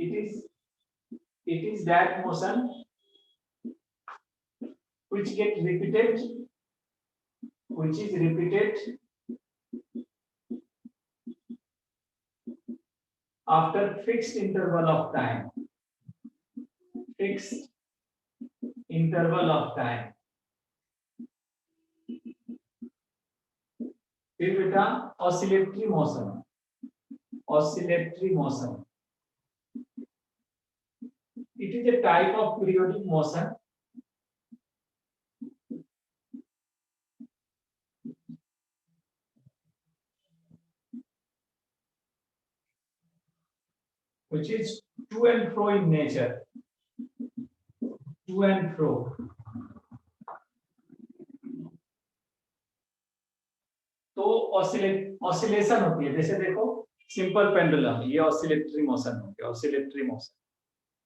it is that motion which is repeated after fixed interval of time. फिर बेटा oscillatory motion. It is a type of periodic motion which is to and fro in nature. तो oscillation होती है, जैसे देखो simple pendulum, ये oscillatory motion हो गया,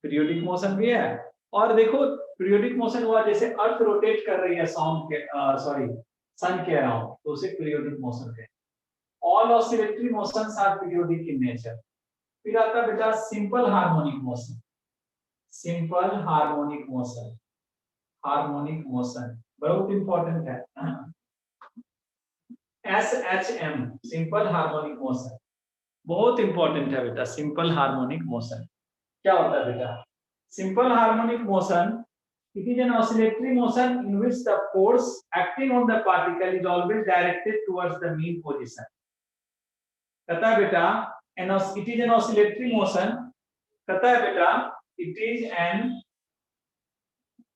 पीरियोडिक मोशन भी है। और देखो पीरियोडिक मोशन हुआ जैसे अर्थ रोटेट कर रही है सन के अराउंड, तो उसे पीरियोडिक मोशन कहते हैं। All oscillatory motions are periodic in nature. फिर आता है बेटा सिंपल हार्मोनिक मोशन, बहुत इंपॉर्टेंट है। SHM सिंपल हार्मोनिक मोशन बहुत इंपॉर्टेंट है बेटा। सिंपल हार्मोनिक मोशन क्या होता है बेटा? Simple harmonic motion, it is an oscillatory motion in which the force acting on the particle is always directed towards the mean position. कहता है बेटा it is an oscillatory motion, कहता है बेटा it is an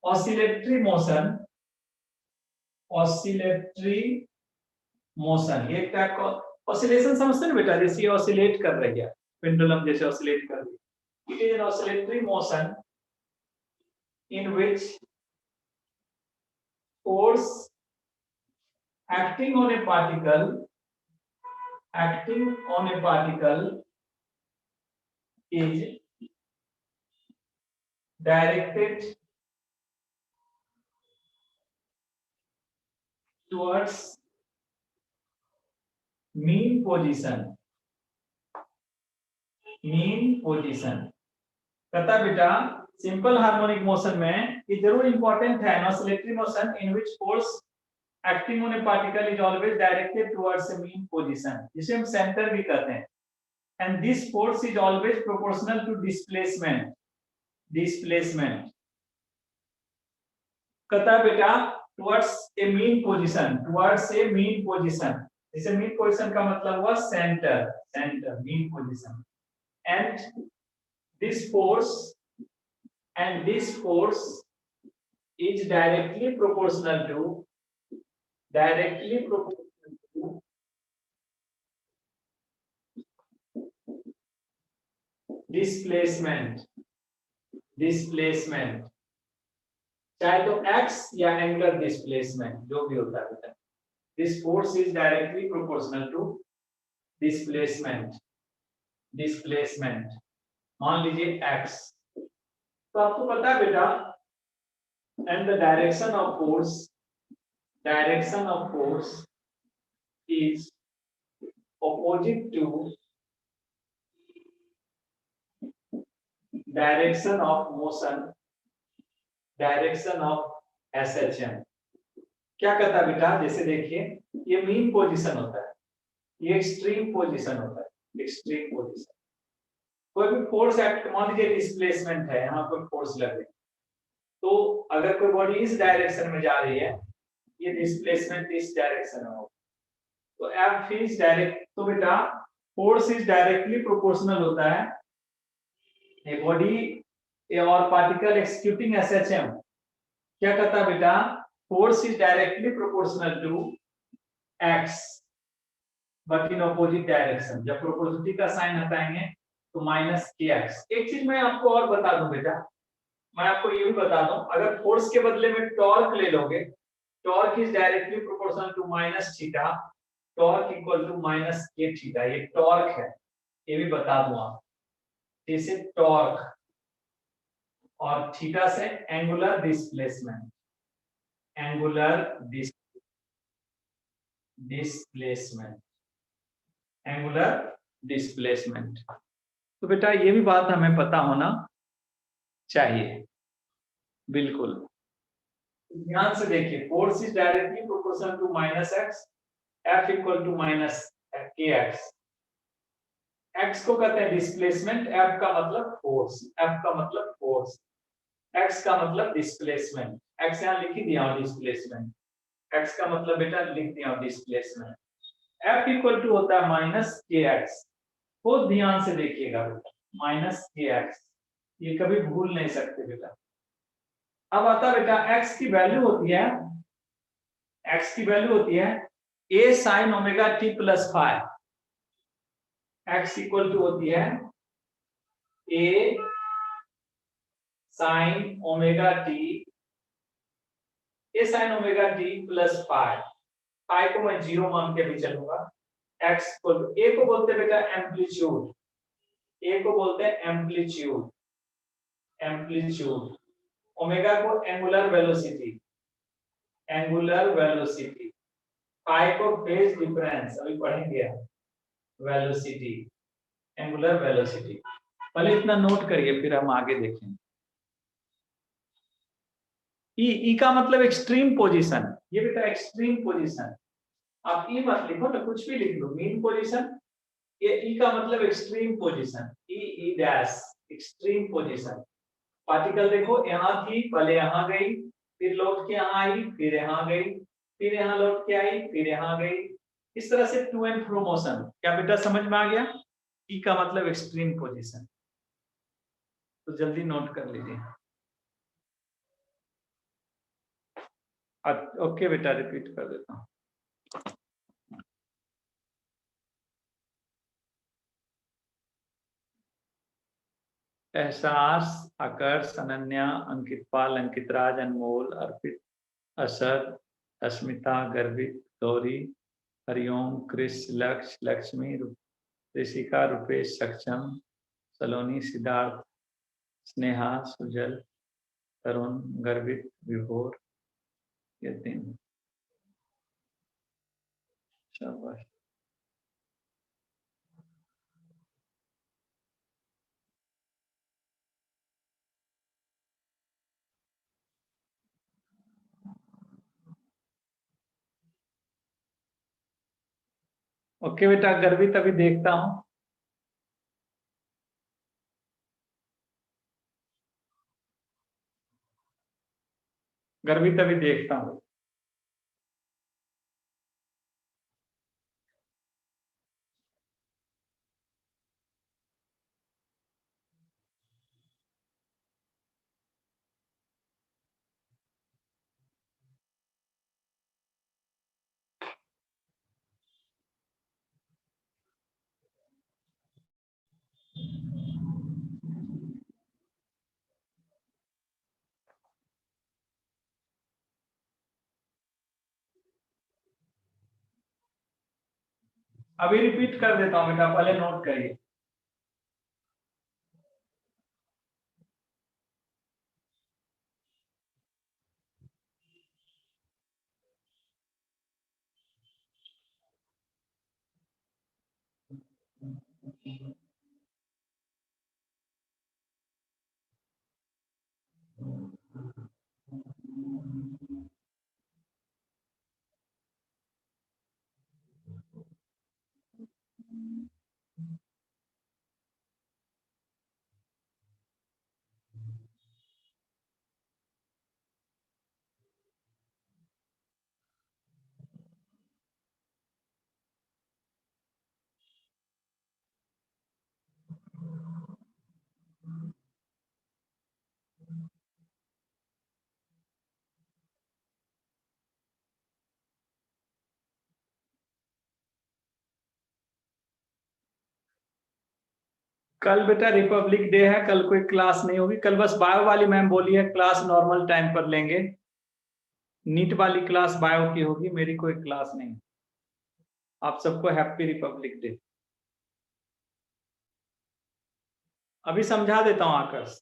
oscillatory motion। ये क्या oscillation समझते हैं बेटा? जैसे ये ऑसिलेट कर रही है, पेंडुलम जैसे ऑसिलेट कर रही है। It is an oscillatory motion in which force acting on a particle is directed towards mean position। कहता बेटा सिंपल हार्मोनिक मोशन में ये जरूर इंपॉर्टेंट है। Oscillatory motion in which force acting on a particle is always directed towards a mean position, जिसे हम centre भी कहते हैं। And this force is always proportional to displacement. कहता बेटा टुवर्ड्स ए मीन पोजीशन, जैसे मीन पोजीशन का मतलब हुआ centre, mean position. And this force is directly proportional to displacement, चाहे तो x या एंगुलर डिस्प्लेसमेंट जो भी होता है। This force is directly proportional to displacement, मान लीजिए x। तो आपको पता है बेटा and the direction of force is opposite to direction of motion, SHM। क्या कहता है बेटा? जैसे देखिए ये मीन पोजीशन होता है, ये एक्सट्रीम पोजीशन होता है। कोई भी फोर्स एक्ट, मान लीजिए डिस्प्लेसमेंट है, यहाँ पर फोर्स लगे, तो अगर कोई बॉडी इस डायरेक्शन में जा रही है, ये डिस्प्लेसमेंट इस डायरेक्शन में होगा, तो F इज डायरेक्ट। तो बेटा फोर्स इज डायरेक्टली प्रोपोर्शनल होता है। ए बॉडी और पार्टिकल एक्सिक्यूटिंग SHM क्या कहता है बेटा? Force is directly proportional to x but in opposite direction. जब प्रोपोर्शनलिटी का साइन हटाएंगे तो -kx। एक चीज मैं आपको और बता दूं बेटा, मैं आपको ये भी बता दूं, अगर फोर्स के बदले में टॉर्क ले लोगे, torque is directly proportional to -theta, torque equal to -k theta. ये टॉर्क है, ये भी बता दूं आप। जैसे टॉर्क और थीटा से एंगुलर डिस्प्लेसमेंट, एंगुलर डिस्प्लेसमेंट। तो बेटा ये भी बात हमें पता होना चाहिए। बिल्कुल, ध्यान से देखिए, force is directly proportional to minus x, F equal to minus k x. X को कहते हैं डिस्प्लेसमेंट, एफ का मतलब फोर्स, एफ का मतलब फोर्स, एक्स का मतलब डिस्प्लेसमेंट। एक्स यहाँ लिख ही दिया हूं डिस्प्लेसमेंट, एक्स का मतलब बेटा लिख दिया हूं डिस्प्लेसमेंट। एफ इक्वल टू होता है माइनस के एक्स। बहुत ध्यान से देखिएगा बेटा, माइनस के एक्स, ये कभी भूल नहीं सकते बेटा। अब आता बेटा एक्स की वैल्यू होती है, एक्स की वैल्यू होती है A sine omega T plus five. X equal to होती है A sine omega T, A sine omega T plus five. Five को मैं जीरो मान के भी चलूंगा। एक्स को ए को बोलते हैं बेटा एम्पलीट्यूड, ए को बोलते हैं एम्पलीट्यूड, एम्पलीट्यूड। ओमेगा को angular velocity, angular velocity. Five को फेज डिफरेंस, अभी पढ़ेंगे वेलोसिटी, एंगुलर वेलोसिटी। पहले इतना नोट करिए फिर हम आगे देखेंगे। ई का मतलब एक्सट्रीम पोजीशन, ये बेटा एक्सट्रीम पोजीशन। आप ई मत लिखो ना, कुछ भी लिख लो, मीन पोजीशन। ये ई का मतलब एक्सट्रीम पोजीशन, ई डैश, एक्सट्रीम पोजीशन। पार्टिकल देखो यहाँ थी, पहले यहाँ गई, फिर लौट के यहाँ आई, फिर यहाँ गई, फिर यहाँ लौट के आई, फिर यहाँ गई। इस तरह से टू एंड फ्रो मोशन। क्या बेटा समझ में आ गया? ई का मतलब एक्सट्रीम पोजीशन, तो जल्दी नोट कर लीजिए। ओके बेटा, रिपीट कर देता हूँ। एहसास, आकर्ष, अनन्या, अंकित पाल, अंकित राज, अनमोल, अर्पित, असद, अस्मिता, गर्वित, गौरी, हरिओम, क्रिस, लक्ष्य, लक्ष्मी, ऋषिका, रुपेश, सक्षम, सलोनी, सिद्धार्थ, स्नेहा, सुजल, तरुण, गर्वित, विभोर, यतिन। शाबाश। ओके बेटा, गर्वित अभी देखता हूँ। गर्वित अभी देखता हूँ। अभी रिपीट कर देता हूँ बेटा, पहले नोट करिए। कल बेटा रिपब्लिक डे है, कल कोई क्लास नहीं होगी। कल बस बायो वाली मैम बोली है क्लास नॉर्मल टाइम पर लेंगे। नीट वाली क्लास बायो की होगी, मेरी कोई क्लास नहीं। आप सबको हैप्पी रिपब्लिक डे। अभी समझा देता हूँ आकर्ष।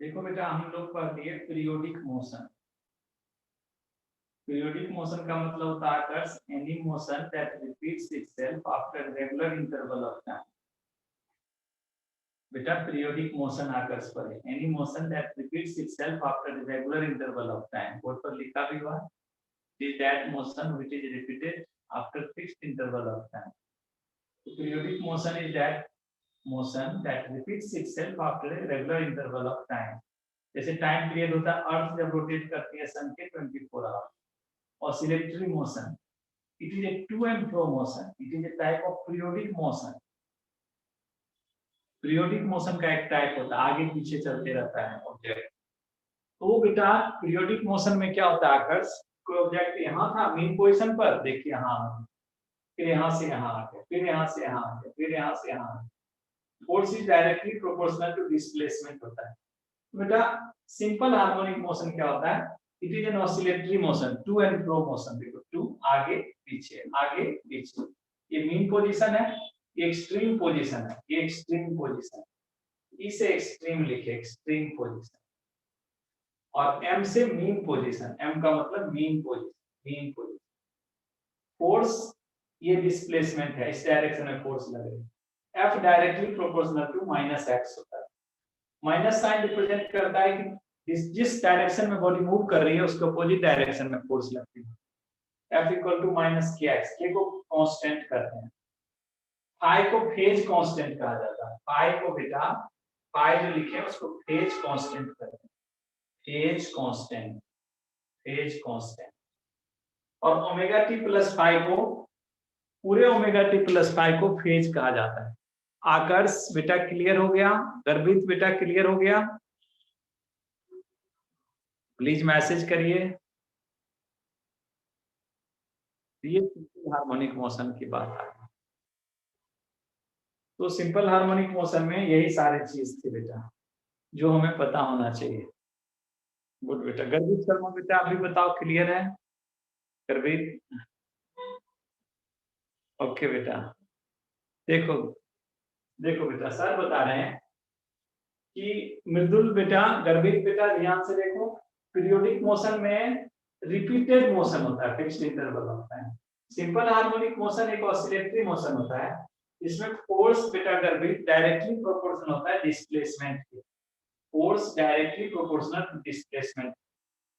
देखो बेटा, हम लोग पढ़ लिए पीरियोडिक मोशन। पीरियोडिक मोशन का मतलब होता है any motion that repeats itself after regular interval of time. बेटा पीरियोडिक मोशन आकर्ष पर है, any motion that repeats itself after regular interval of time. Board पर लिखा भी हुआ is that motion which is repeated after fixed interval of time. So periodic motion is that motion that repeats itself after a regular interval of time. जैसे time period होता है, अर्थ जब rotate करती है सन के 24 hour. Oscillatory motion, it is a to and fro motion, it is a type of periodic motion. Periodic motion का एक टाइप होता है, आगे पीछे चलते रहता है ऑब्जेक्ट। तो बेटा पीरियोडिक मोशन में क्या होता है आकर्ष, कोई ऑब्जेक्ट यहाँ था मेन पोजीशन पर, देखिए यहाँ, फिर यहाँ से यहाँ आ गया, फिर यहाँ से यहाँ आ गया, फिर यहाँ से यहाँ आ गया। Force is directly proportional to displacement होता है। बेटा सिंपल हार्मोनिक मोशन क्या होता है, it is an oscillatory motion, to and fro motion. देखो टू, आगे पीछे, ये मीन पोजीशन है, ये एक्सट्रीम पोजीशन है, ये एक्सट्रीम पोजीशन, इसे एक्सट्रीम लिखे, एक्सट्रीम पोजीशन। और एम से मीन पोजीशन, एम का मतलब मीन पोजीशन। फोर्स ये डिस्प्लेसमेंट है, इस डायरेक्शन में फोर्स लग रही है। F directly proportional to minus x होता है। माइनस साइन रिप्रेजेंट करता है कि जिस डायरेक्शन में बॉडी मूव कर रही है उसके अपोजिट डायरेक्शन में फोर्स लगती है। F equal to minus k x, के को कांस्टेंट करते हैं, फाई को फेज कांस्टेंट कहा जाता है। फाई को बेटा, फाई जो लिखे उसको फेज कांस्टेंट करते हैं, फेज कांस्टेंट। और ओमेगा टी प्लस फाई को, पूरे ओमेगा टी प्लस फाई को फेज कहा जाता है। आकर्ष बेटा क्लियर हो गया, गर्भित बेटा क्लियर हो गया, प्लीज मैसेज करिए। ये सिंपल हार्मोनिक मोशन की बात है। तो सिंपल हार्मोनिक मोशन में यही सारी चीज थी बेटा जो हमें पता होना चाहिए। गुड बेटा, गर्भित शर्मा बेटा आप भी बताओ, क्लियर है गर्भित? ओके बेटा, देखो बेटा सर बता रहे हैं कि मृदुल बेटा, गर्भित बेटा ध्यान से देखो, पीरियोडिक मोशन में रिपीटेड मोशन होता है, फिक्स्ड इंटरवल होता है। सिंपल हार्मोनिक मोशन एक ऑसिलेटरी मोशन होता है, इसमें फोर्स बेटा गर्भित डायरेक्टली प्रोपोर्शनल होता है डिस्प्लेसमेंट के। Force directly proportional to displacement,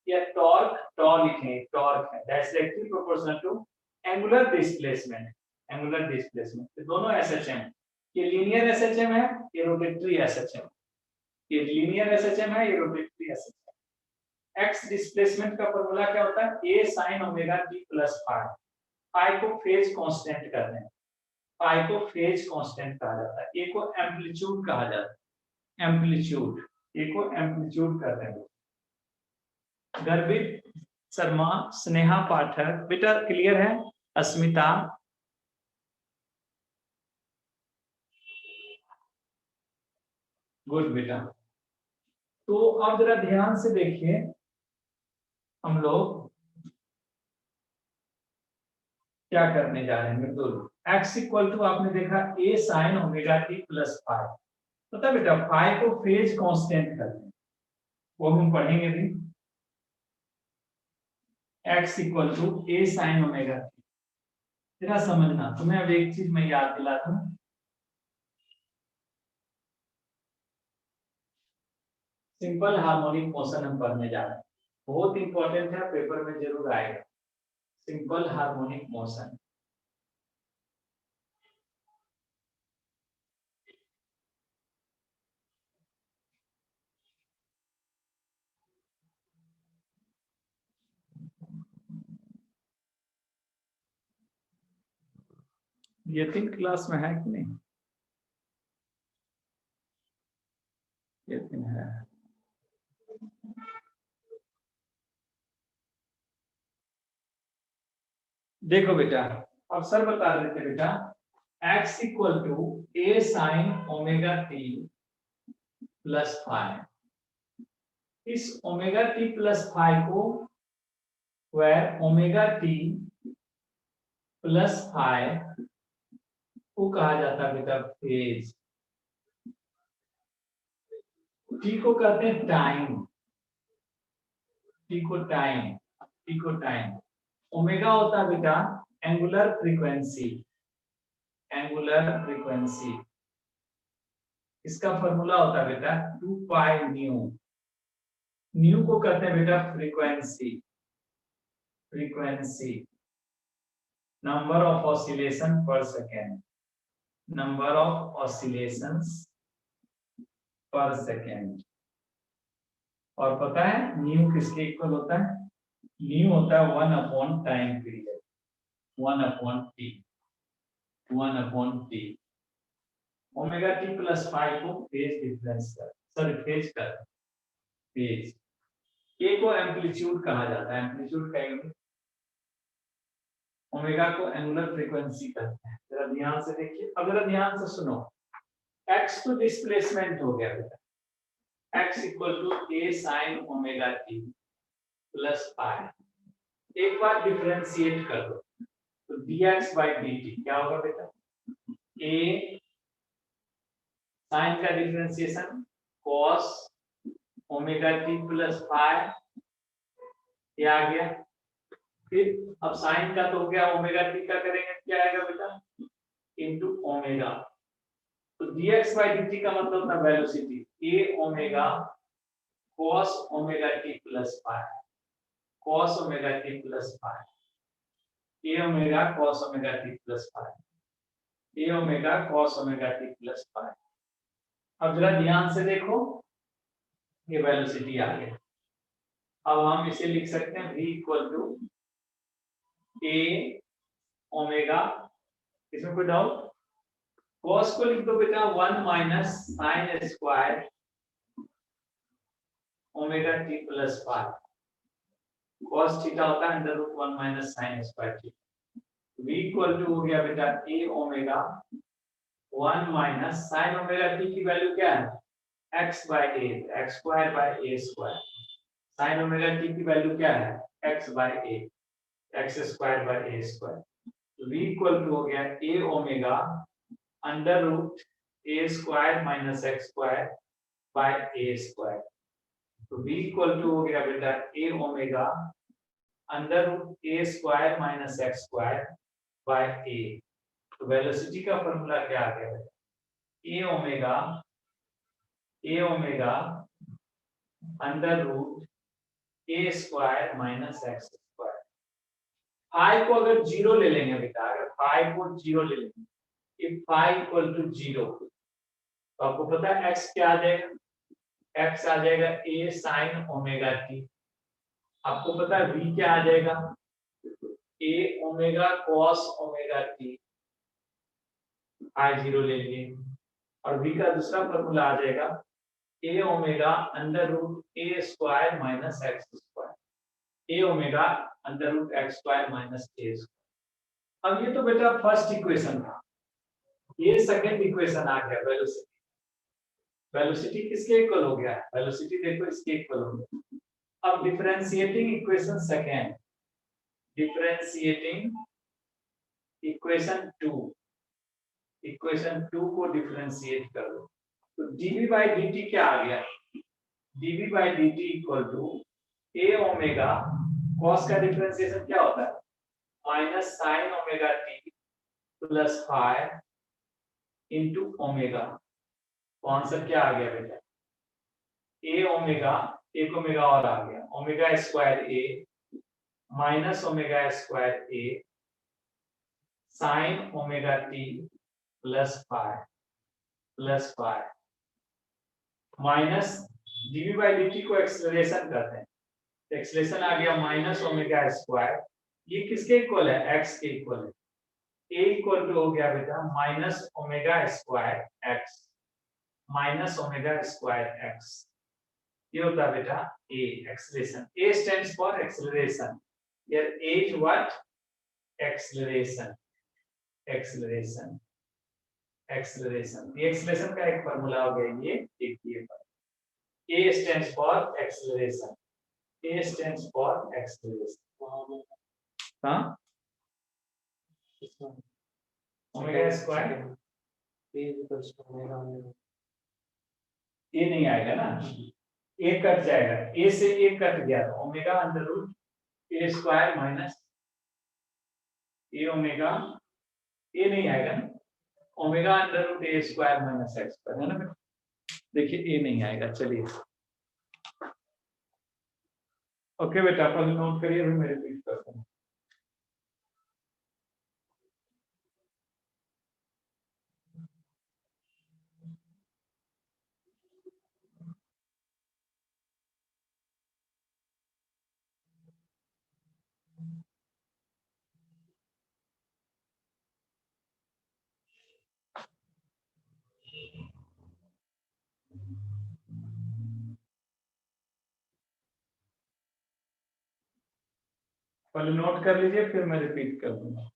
या टॉर्क, टॉ लिखें, टॉर्क है directly proportional to angular displacement. Angular displacement तो दोनों एसएचएम, ये लीनियर एसएचएम है, ये रोटेटरी एसएचएम। ये लीनियर एसएचएम है, ये रोटेटरी एसएचएम। एक्स डिस्प्लेसमेंट का फॉर्मूला क्या होता है, a sin omega T plus phi. Phi को फेज कांस्टेंट कर दें, फाई को फेज कांस्टेंट कहा जाता है, ए को एम्पलीट्यूड कहा जाता है, एम्पलीट्यूड, ए को एम्पलीट्यूड कर दें। गर्भित शर्मा, स्नेहा पाठक बेटा क्लियर है? अस्मिता, गुड बेटा। तो अब जरा ध्यान से देखिए, हम लोग क्या करने जा रहे हैं बिल्कुल x इक्वल टू आपने देखा a sin omega t plus five, पता बेटा फाइव को फेज कांस्टेंट करते हैं, वो हम पढ़ेंगे भी। x equal to a sin omega t, जरा समझना, तुम्हें अब एक चीज मैं याद दिलाता हूं, सिंपल हार्मोनिक मोशन हम पढ़ने जा रहे हैं, बहुत इंपॉर्टेंट है, पेपर में जरूर आएगा। सिंपल हार्मोनिक मोशन, ये 3 क्लास में है कि नहीं? ये 3 है। देखो बेटा, अब सर बता रहे थे बेटा x equal to a sine omega t plus five, इस ओमेगा t प्लस फाइव को वेर ओमेगा t प्लस फाइव को कहा जाता है बेटा फेज, t को कहते हैं टाइम, t को टाइम, ओमेगा होता है बेटा एंगुलर फ्रीक्वेंसी, इसका फॉर्मूला होता है बेटा 2 पाई न्यू, न्यू को कहते हैं बेटा फ्रीक्वेंसी, नंबर ऑफ ऑसिलेशन पर सेकेंड, नंबर ऑफ ऑसिलेशंस पर सेकेंड। और पता है न्यू किसके इक्वल होता है? न्यू होता है 1 upon time period, 1 upon T. Omega T plus five को फेज डिफरेंस कर, फेज ए को एम्पलीट्यूड कहा जाता है, एम्पलीट्यूड का यूनिट, ओमेगा को एंगुलर फ्रीक्वेंसी कहते हैं। जरा ध्यान से देखिए, अब जरा ध्यान से सुनो, x तो डिस्प्लेसमेंट हो गया बेटा, x equal to a sin omega t plus five, एक बार डिफरेंशिएट कर दो तो dx by dt क्या होगा बेटा? a साइन का differentiation cos omega t plus five, ये आ गया। फिर अब साइन का तो हो गया, ओमेगा t का करेंगे क्या आएगा बेटा? इनटू ओमेगा, तो dx by dt का मतलब होता है velocity, a omega cos omega t plus five, cos omega t plus five, a omega cos omega t plus five, a omega cos omega t plus five. अब जरा ध्यान से देखो, ये वेलोसिटी आ गया। अब हम इसे लिख सकते हैं v equal to a omega, इसमें कोई डाउट? cos को लिख दो बेटा 1 minus sine square omega t plus five, cos थीटा होता है under root 1 minus sine square theta, v equal to हो गया बेटा a omega 1 minus sine omega t की वैल्यू क्या है? x by a, x square by a square, sine omega t की वैल्यू क्या है? x by a, x square by a square, तो v इक्वल टू हो गया a omega under root a square minus x square by a square, तो v equal to हो गया बेटा a omega under root a square minus x square by a, तो velocity का formula क्या आ गया बेटा? a omega under root a square minus x square. Five को अगर जीरो ले लेंगे बेटा, अगर फाइव को जीरो ले लेंगे, if five equal to zero, तो आपको पता है x क्या आ जाएगा? x आ जाएगा a साइन ओमेगा t, आपको पता है v क्या आ जाएगा? a omega cos omega t, I zero ले लिए, और v का दूसरा फॉर्मूला आ जाएगा a omega under root a square minus x square, a omega under root x square minus a square. अब ये तो बेटा फर्स्ट इक्वेशन था, ये सेकंड इक्वेशन आ गया वेलोसिटी। वेलोसिटी किसके इक्वल हो गया? वेलोसिटी देखो इसके इक्वल हो गया, अब differentiating equation second, differentiating equation two, equation two को डिफरेंशिएट कर दो तो dv बाई dt क्या आ गया, dv by dt equal to a omega, cos का डिफरेंशिएशन क्या होता है minus sine omega t plus five into omega, कौन सा क्या आ गया बेटा a ओमेगा, एक ओमेगा और आ गया omega square a minus omega square a sine omega t plus five minus dv by dt को एक्सेलरेशन करते हैं, एक्सेलरेशन आ गया माइनस ओमेगा स्क्वायर, ये किसके इक्वल है x के इक्वल है, a इक्वल टू हो गया बेटा minus omega square x, minus omega square x, ये होता है बेटा a acceleration, a stands for acceleration, here a is what acceleration, acceleration, acceleration, ये acceleration का एक फार्मूला हो गया, ये देखिए a stands for acceleration, a stands for acceleration, हाँ ओमेगा स्क्वायर ये नहीं आएगा ना, ए कट जाएगा, ए से ए कट गया तो ओमेगा अंडर रूट ए स्क्वायर माइनस ए ओमेगा, ए नहीं आएगा ना, ओमेगा अंडर रूट ए स्क्वायर माइनस एक्स स्क्वायर है ना, देखिए ए नहीं आएगा, चलिए ओके बेटा अपन नोट करिए, अभी मैं रिपीट करता हूँ। पहले नोट कर लीजिए फिर मैं रिपीट कर दूंगा।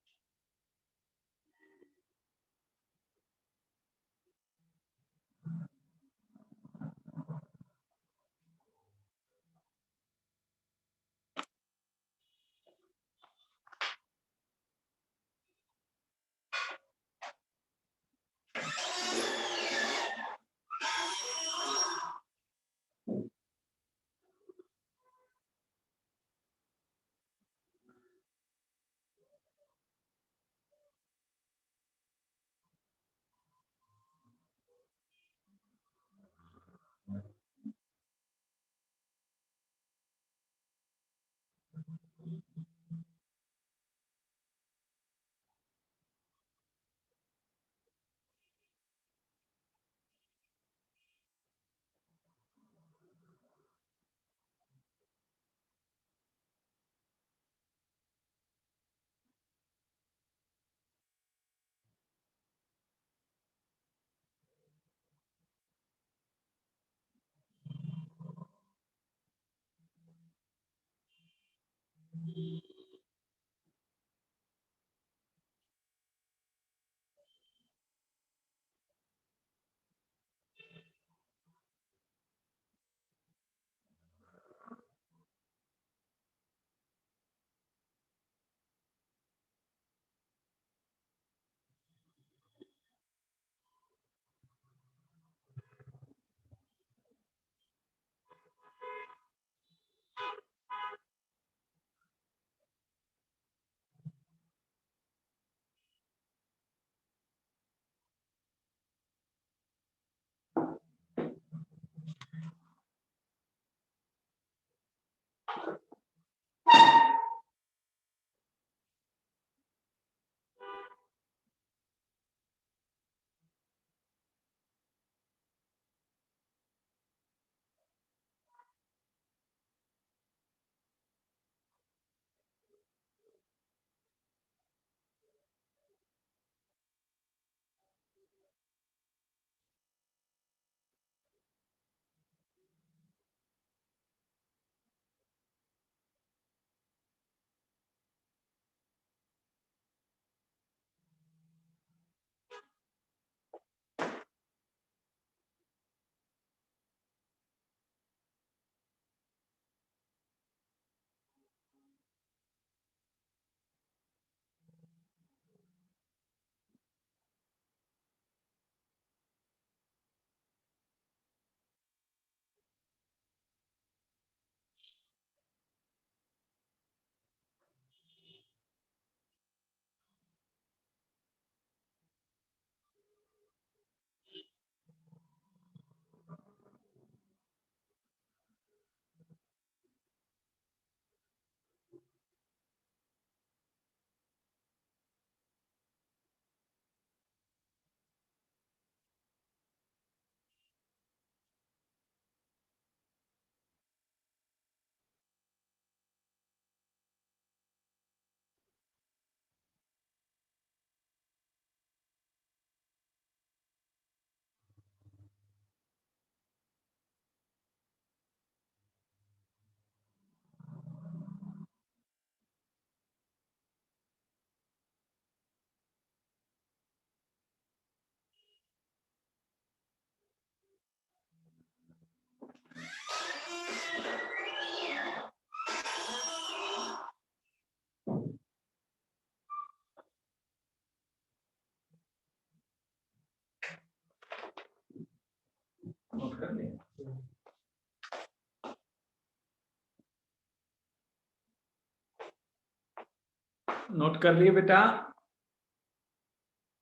नोट कर लिए बेटा?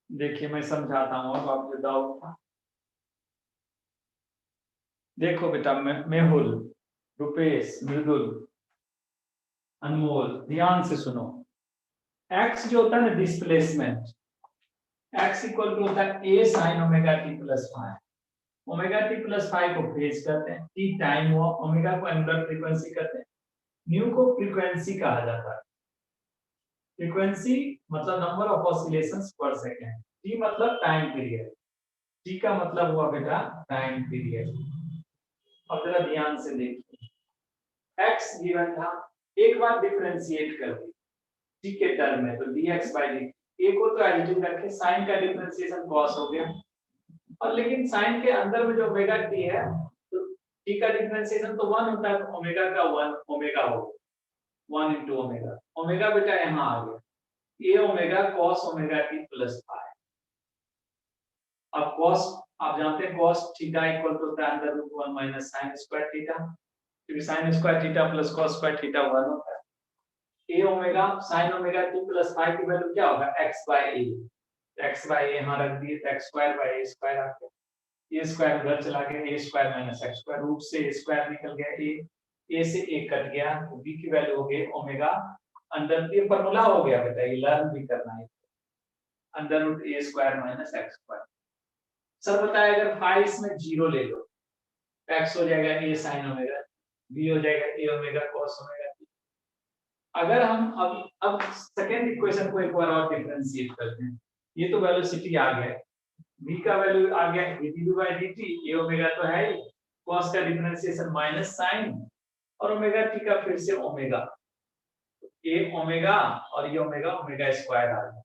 देखिए मैं समझाता हूँ, अब आप जो डाउट था। देखो बेटा, मेहुल, रुपेश, मृदुल, अनमोल, ध्यान से सुनो। एक्स जो होता है ना डिस्प्लेसमेंट, एक्स इक्वल टू होता है A sine omega T plus five. Omega T plus five को फेज करते हैं, टी टाइम हुआ, ओमेगा को एंगुलर फ्रीक्वेंसी करते हैं, न्यू को फ्रीक्वेंसी कहा जाता है। फ्रीक्वेंसी मतलब नंबर ऑफ ऑसिलेशंस पर सेकंड, टी मतलब टाइम पीरियड, टी का मतलब हुआ बेटा टाइम पीरियड। अब जरा ध्यान से देखिए, x गिवन था, एक बार डिफरेंशिएट कर दी t के टर्म में, तो dx by dt, a को तो एडिटिव रखे, साइन का डिफरेंशिएशन cos हो गया, और लेकिन साइन के अंदर में जो ओमेगा t है, तो t का डिफरेंशिएशन तो 1 होता है, तो ओमेगा का 1 ओमेगा हो, 1 into ओमेगा, ओमेगा बेटा यहाँ आ गया, a omega cos omega t plus five. अब cos आप जानते हैं cos थीटा इक्वल टू होता है under root 1 minus sin square theta, क्योंकि sin square theta plus cos square theta 1 होता है। a omega sin omega t plus five की वैल्यू क्या होगा, x by a, x by a यहाँ रख दिए, तो x square by a square आ गया, a स्क्वायर उधर चला गया, a square minus x square, root से a स्क्वायर निकल गया, a से a कट गया, तो b की वैल्यू हो गई ओमेगा अंडर, ये फार्मूला हो गया बेटा, ये लर्न भी करना है, under root a square minus x square. Sir बताया अगर फाइव इसमें जीरो ले लो, x हो जाएगा a sin ओमेगा, b हो जाएगा a ओमेगा cos ओमेगा। अगर हम अब सेकेंड इक्वेशन को एक बार और डिफरेंशिएट करते हैं, ये तो वेलोसिटी आ गया, v का वैल्यू आ गया dv by dt, a omega तो है ही, cos का डिफरेंशिएशन माइनस sin, और ओमेगा t का फिर से ओमेगा, a ओमेगा और ये ओमेगा ओमेगा स्क्वायर आ गया,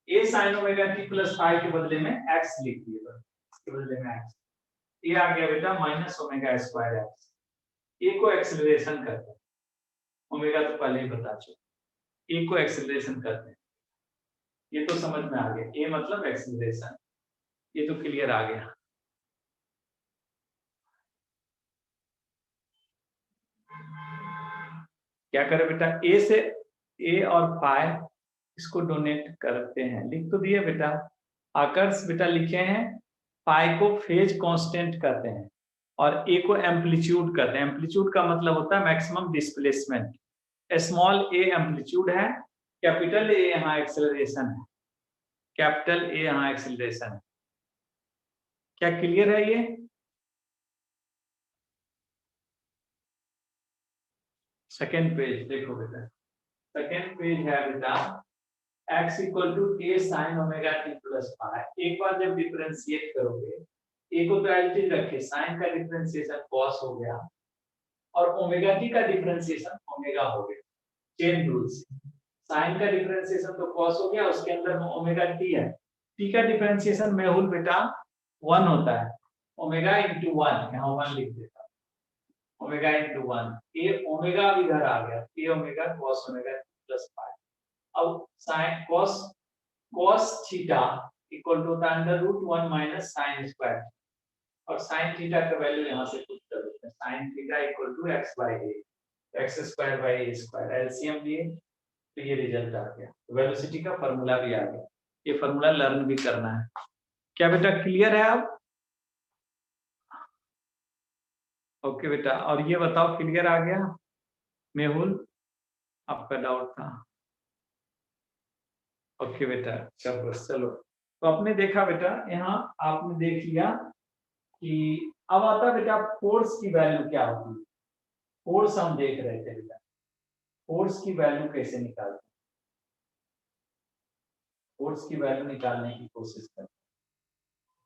a sin omega t plus five के बदले में x लिख दिए, इसके बदले में x, ये आ गया बेटा माइनस ओमेगा स्क्वायर एक्स। ए को एक्सेलरेशन करते हैं, ओमेगा तो पहले ही बता चुके, ए को एक्सेलरेशन करते हैं, ये तो समझ में आ गया, ए मतलब एक्सेलरेशन, ये तो क्लियर आ गया। क्या करें बेटा, ए से ए और फाइव इसको डोनेट करते हैं, लिख तो दिए बेटा, आकर्ष बेटा लिखे हैं, फाई को फेज कांस्टेंट करते हैं और ए को एम्पलीट्यूड करते हैं। एम्पलीट्यूड का मतलब होता है maximum displacement, small A amplitude है, कैपिटल ए यहाँ एक्सेलरेशन है, कैपिटल ए यहाँ एक्सेलरेशन है। क्या क्लियर है ये? सेकेंड पेज देखो बेटा, सेकेंड पेज है बेटा, x equal to a sin omega t plus five. एक बार जब डिफरेंशिएट करोगे, a को तो एडिटिव रखे, sin का डिफरेंशिएशन cos हो गया और ओमेगा t का डिफरेंशिएशन ओमेगा हो गया, चेन रूल से। sin का डिफरेंशिएशन तो cos हो गया, उसके अंदर में ओमेगा t है, t का डिफरेंशिएशन मेहुल बेटा 1 होता है, ओमेगा इंटू 1, यहाँ 1 लिख देता हूं, ओमेगा इंटू 1, a ओमेगा भी इधर आ गया, a omega cos omega plus five. अब sin cos theta equal to होता है under root 1 minus sin square, और sin थीटा का वैल्यू यहां से पुट कर देते हैं, sin theta equal to x by a, x square by a square, LCM लिए तो ये रिजल्ट आ गया, वेलोसिटी का फार्मूला भी आ गया, ये फार्मूला लर्न भी करना है। क्या बेटा क्लियर है अब? ओके बेटा, और ये बताओ क्लियर आ गया? मेहुल, आपका डाउट था? ओके बेटा, चलो तो आपने देखा बेटा, यहाँ आपने देख लिया कि अब आता बेटा फोर्स की वैल्यू क्या होती है। फोर्स हम देख रहे थे बेटा, फोर्स की वैल्यू कैसे निकालते हैं, फोर्स की वैल्यू निकालने की कोशिश करते हैं।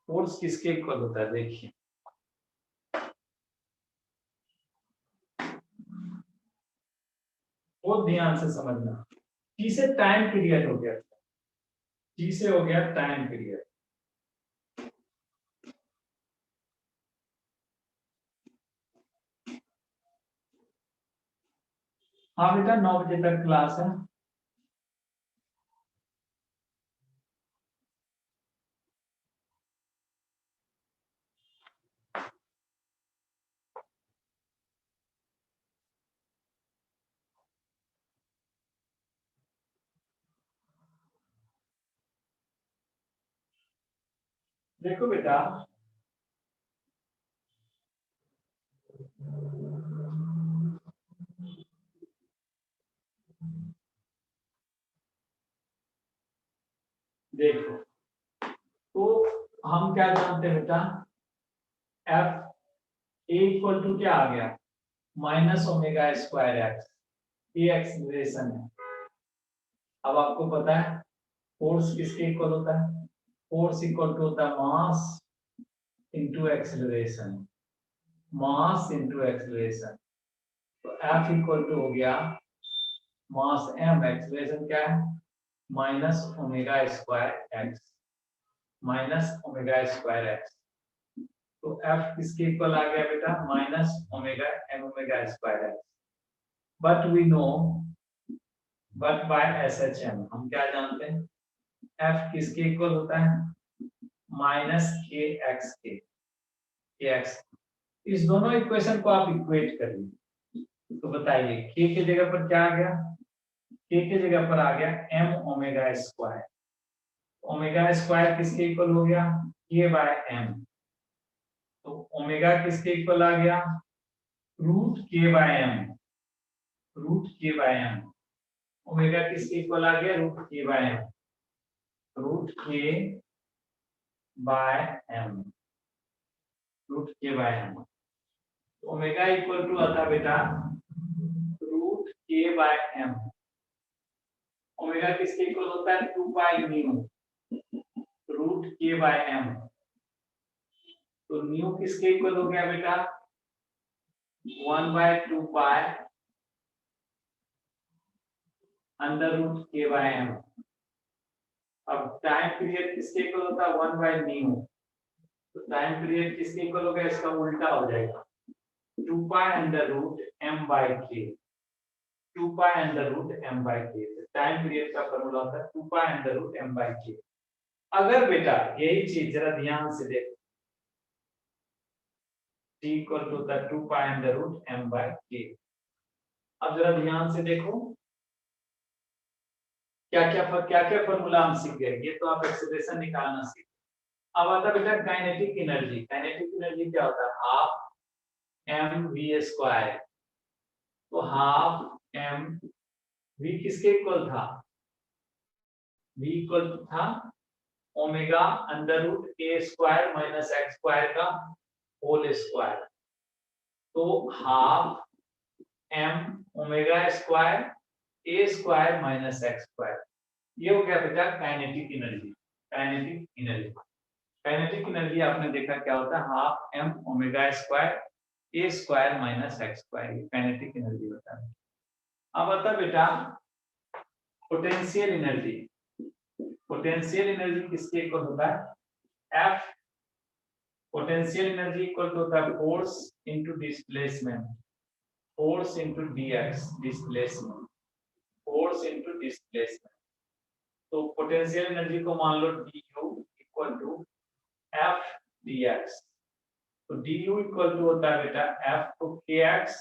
फोर्स किसके इक्वल होता है देखिए, बहुत ध्यान से समझना, टी से टाइम पीरियड हो गया, टी से हो गया टाइम पीरियड। हाँ बेटा 9 बजे तक क्लास है। देखो बेटा, देखो तो हम क्या जानते हैं बेटा, एफ इक्वल टू क्या आ गया, माइनस ओमेगा स्क्वायर एक्स, ये एक्सीलरेशन है। अब आपको पता है फोर्स किसके इक्वल होता है, फोर्स इक्वल टू होता है mass into acceleration, mass into acceleration. तो एफ इक्वल टू हो गया मास एम, एक्सीलरेशन क्या है, minus omega square x, minus omega square x. तो एफ किसके इक्वल आ गया बेटा, minus omega m omega square x. But we know, but by S H M हम क्या जानते हैं, एफ किसके इक्वल होता है, माइनस के एक्स के एक्स। इस दोनों इक्वेशन को आप इक्वेट करिए, तो बताइए के जगह पर क्या आ गया, के जगह पर आ गया m omega square, omega square किसके इक्वल हो गया, के बाय एम। तो ओमेगा किसके इक्वल आ गया, root k by m, root k by m. Omega किसके इक्वल आ गया, root k by m, root k by m, root k by m. Omega equal to आता बेटा root k by m. Omega किसके equal होता है, 2 pi nu, root k by m. तो new किसके इक्वल हो गया बेटा, 1/2 पाई under root k by M. अब टाइम पीरियड किसके इक्वल होता है, 1/न्यू। तो टाइम पीरियड किसके इक्वल हो गया, इसका उल्टा हो जाएगा, 2 pi under root m by k, 2 pi under root m by k. Time period का फॉर्मूला होता है 2 pi under root m by k. अगर बेटा यही चीज जरा ध्यान से देखो, t इक्वल टू होता है 2 pi under root m by k. अब जरा ध्यान से देखो क्या क्या फॉर्मूला हम सीख गए, ये तो आप एक्सेलरेशन निकालना सीख। अब आता बेटा काइनेटिक एनर्जी। काइनेटिक एनर्जी क्या होता है, हाफ एम वी स्क्वायर। तो हाफ एम वी किसके इक्वल था, वी इक्वल था ओमेगा अंडर रूट ए स्क्वायर माइनस एक्स स्क्वायर का होल स्क्वायर। तो हाफ एम ओमेगा स्क्वायर ए स्क्वायर माइनस एक्स स्क्वायर, ये हो गया बेटा kinetic energy. Kinetic energy, kinetic energy आपने देखा क्या होता है, हाफ एम ओमेगा स्क्वायर ए स्क्वायर माइनस एक्स स्क्वायर, ये काइनेटिक एनर्जी होता है। अब आता बेटा पोटेंशियल एनर्जी। पोटेंशियल एनर्जी किसके इक्वल होता है, F potential energy equal to होता है force into displacement, force into dx, displacement, force into displacement. तो पोटेंशियल एनर्जी को मान लो du equal to F dx। तो du इक्वल टू होता है बेटा एफ को kx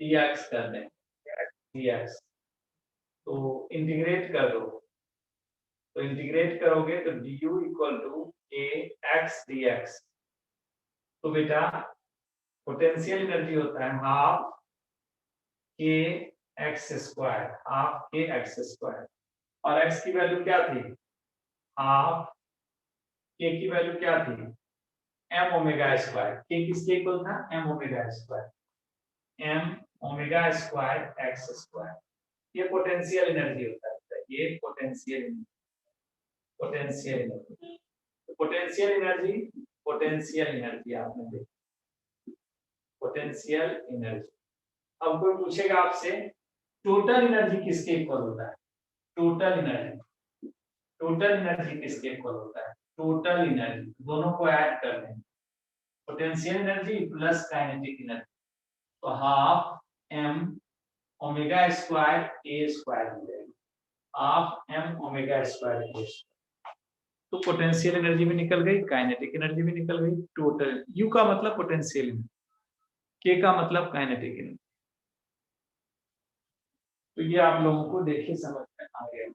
dx कर दें, dx। तो इंटीग्रेट कर दो, तो इंटीग्रेट करोगे तो du equal to kx dx। तो बेटा पोटेंशियल एनर्जी होता है हाफ के एक्स स्क्वायर, हाफ के एक्स स्क्वायर। और x की वैल्यू क्या थी, हाफ के की वैल्यू क्या थी, एम ओमेगा स्क्वायर। के किसके इक्वल था, m omega square, m omega square x square. ये पोटेंशियल एनर्जी होता है, ये potential energy, potential energy, potential energy, potential energy आपने देखी, पोटेंशियल एनर्जी। अब कोई पूछेगा आपसे टोटल एनर्जी किसके इक्वल होता है, टोटल एनर्जी, टोटल एनर्जी किसके इक्वल होता है, टोटल एनर्जी दोनों को ऐड कर दें, potential energy plus kinetic energy. तो हाफ एम ओमेगा स्क्वायर ए स्क्वायर हो जाएगा, हाफ एम ओमेगा स्क्वायर ए स्क्वायर। तो पोटेंशियल एनर्जी भी निकल गई, काइनेटिक एनर्जी भी निकल गई। टोटल यू का मतलब पोटेंशियल एनर्जी, के का मतलब काइनेटिक एनर्जी। तो ये आप लोगों को देखिए समझ में आ गया।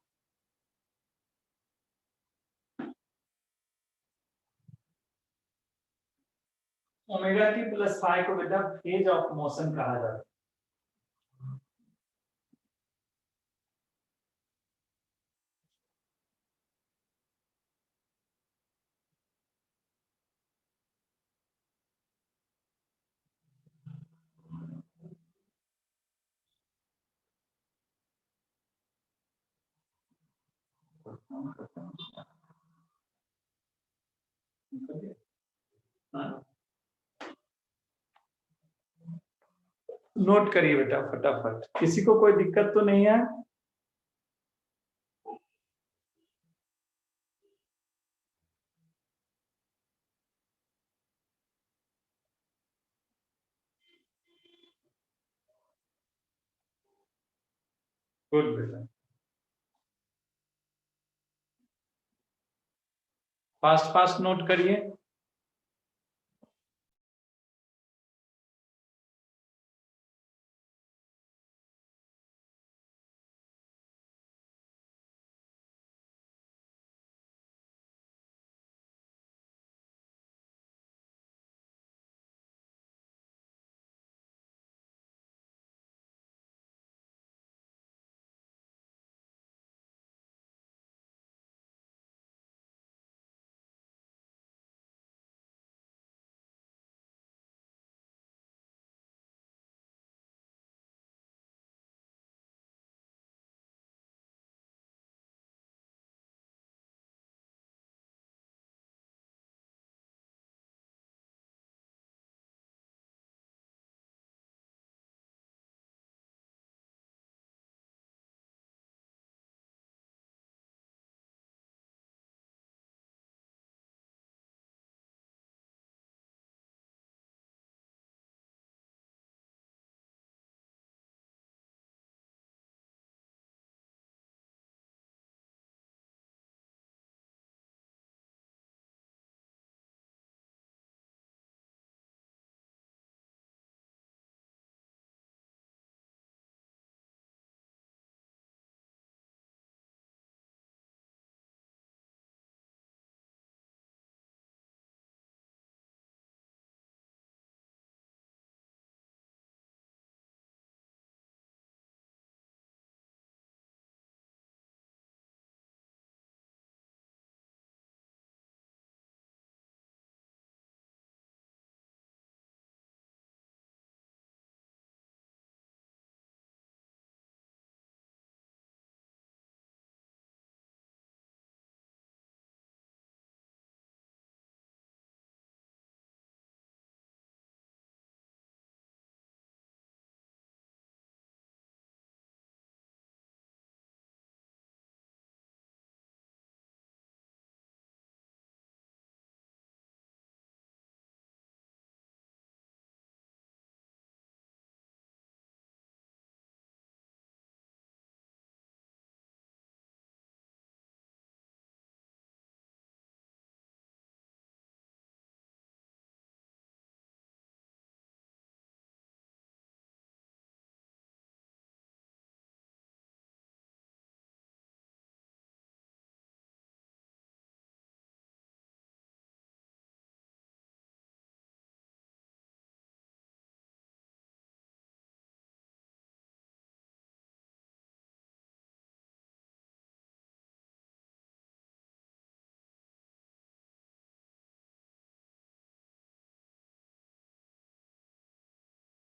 ओमेगा टी प्लस फाइव को बेटा फेज ऑफ मोशन कहा जाता है। नोट करिए बेटा फटाफट, किसी को कोई दिक्कत तो नहीं है? गुड बेटा, फास्ट फास्ट नोट करिए।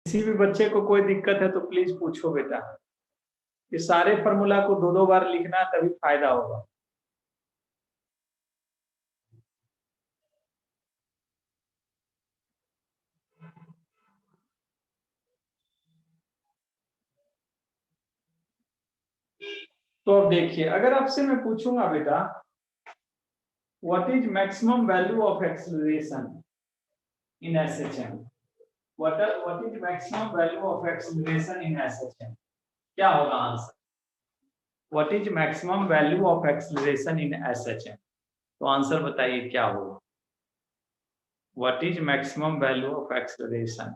किसी भी बच्चे को कोई दिक्कत है तो प्लीज पूछो बेटा। ये सारे फॉर्मूला को दो दो बार लिखना, तभी फायदा होगा। तो अब देखिए, अगर आपसे मैं पूछूंगा बेटा what is maximum value of acceleration in SHM, what is maximum value of acceleration in SHM, क्या होगा answer? What is maximum value of acceleration in SHM, तो आंसर बताइए क्या होगा? What is maximum value of acceleration,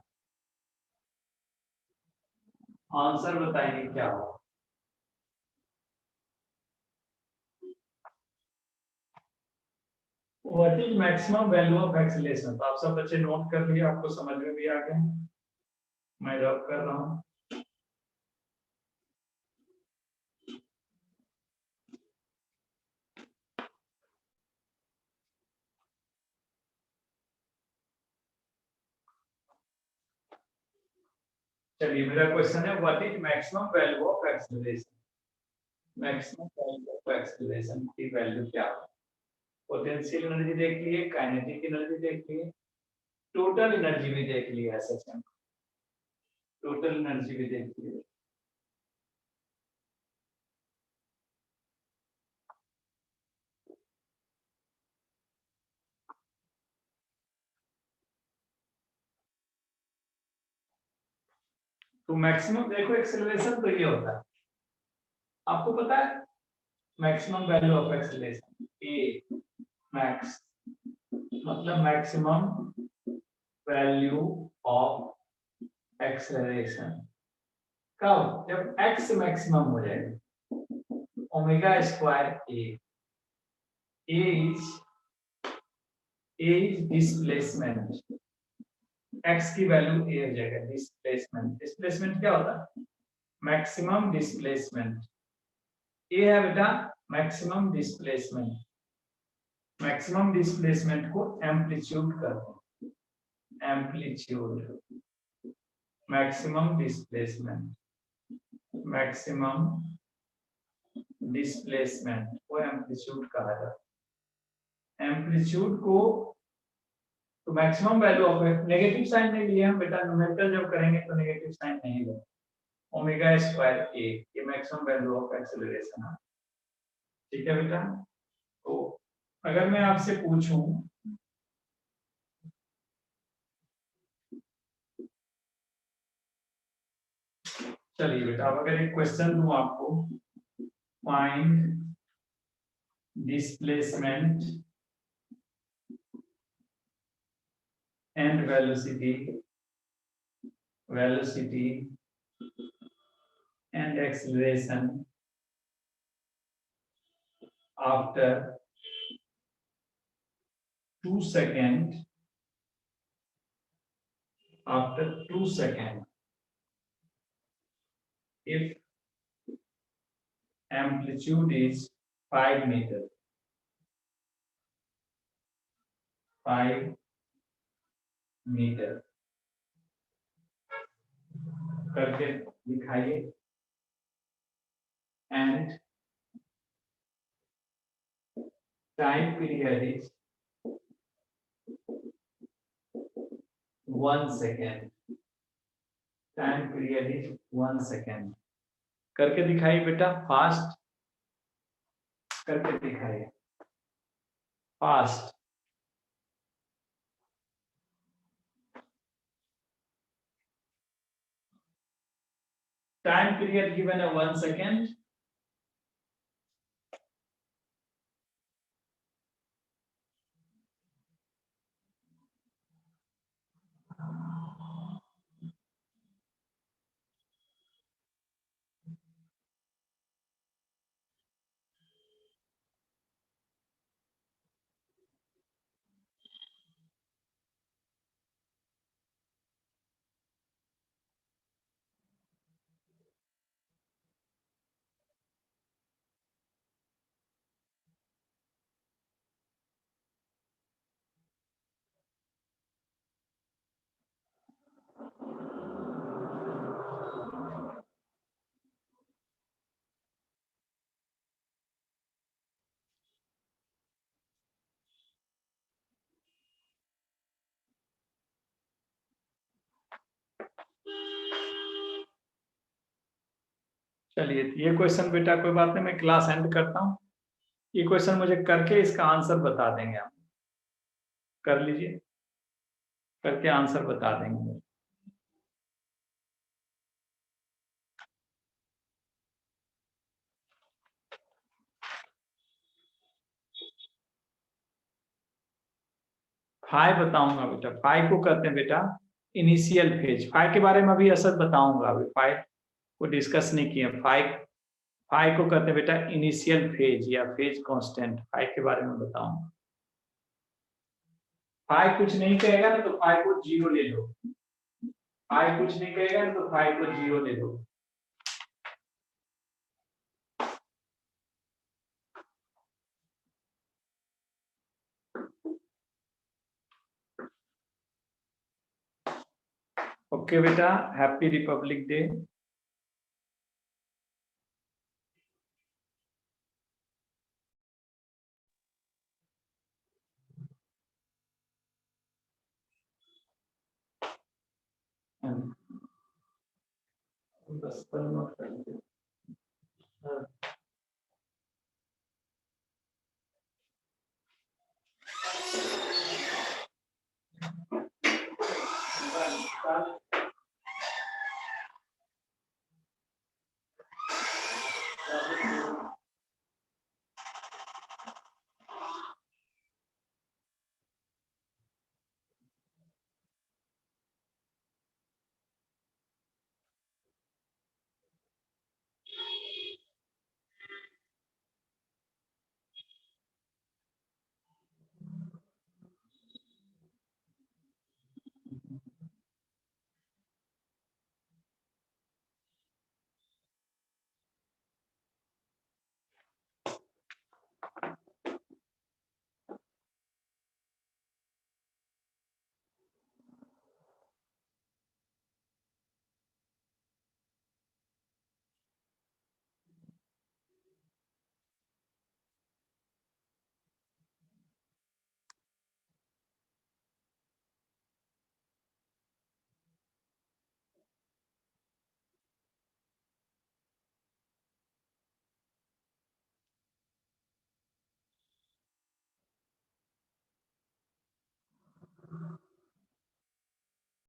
answer बताइए क्या होगा? What is maximum value of acceleration? तो आप सब बच्चे नोट कर लिए, आपको समझ में भी आ गया। मैं ड्रॉप कर रहा हूँ। चलिए, मेरा क्वेश्चन है what is maximum value of acceleration? Maximum value of acceleration की वैल्यू क्या है? पोटेंशियल एनर्जी देख लिए, काइनेटिक एनर्जी देख लिए, टोटल एनर्जी भी देख लिए, एसएसएम टोटल एनर्जी भी देख लिए। तो मैक्सिमम देखो एक्सेलरेशन तो ये होता है, आपको पता है maximum value of acceleration A max मतलब मैक्सिमम वैल्यू ऑफ एक्सेलरेशन कब? जब एक्स मैक्सिमम हो जाएगा, omega square A is displacement, x की वैल्यू ए हो जाएगा। डिस्प्लेसमेंट क्या होता है? Maximum displacement. ए है बेटा मैक्सिमम डिस्प्लेसमेंट। मैक्सिमम डिस्प्लेसमेंट को एम्पलीट्यूड करते हैं, amplitude maximum displacement, maximum displacement को एम्पलीट्यूड कहा जाता है। एम्पलीट्यूड को तो maximum value of negative sign नहीं लिए हम बेटा, न्यूमेरिकल जब करेंगे तो नेगेटिव साइन नहीं लेंगे। ओमेगा स्क्वायर ए ये मैक्सिमम वैल्यू ऑफ एक्सेलरेशन है, ठीक है बेटा। तो अगर मैं आपसे पूछूं चलिए बेटा, अब अगर एक क्वेश्चन दूं आपको, find displacement and velocity and acceleration after 2 seconds, if amplitude is 5 meter, 5 meter करके दिखाइए, and time period is 1 second, time period is 1 second करके दिखाइए बेटा, फास्ट करके दिखाइए, फास्ट। टाइम पीरियड गिवन है 1 सेकेंड, चलिए ये क्वेश्चन बेटा कोई बात नहीं, मैं क्लास एंड करता हूँ। ये क्वेश्चन मुझे करके इसका आंसर बता देंगे आप, कर लीजिए, करके आंसर बता देंगे। फाइव बताऊंगा बेटा, फाइव को कहते हैं बेटा इनिशियल फेज। फाइव के बारे में अभी असर बताऊंगा, अभी फाइव को डिस्कस नहीं किया। फाइव को कहते हैं बेटा इनिशियल फेज या फेज कांस्टेंट, फाइव के बारे में बताऊंगा। फाइव कुछ नहीं कहेगा ना तो फाइव को जीरो ले लो, फाइव कुछ नहीं कहेगा ना तो फाइव को जीरो ले लो। ओके बेटा, हैप्पी रिपब्लिक डे। बस पर नोट कर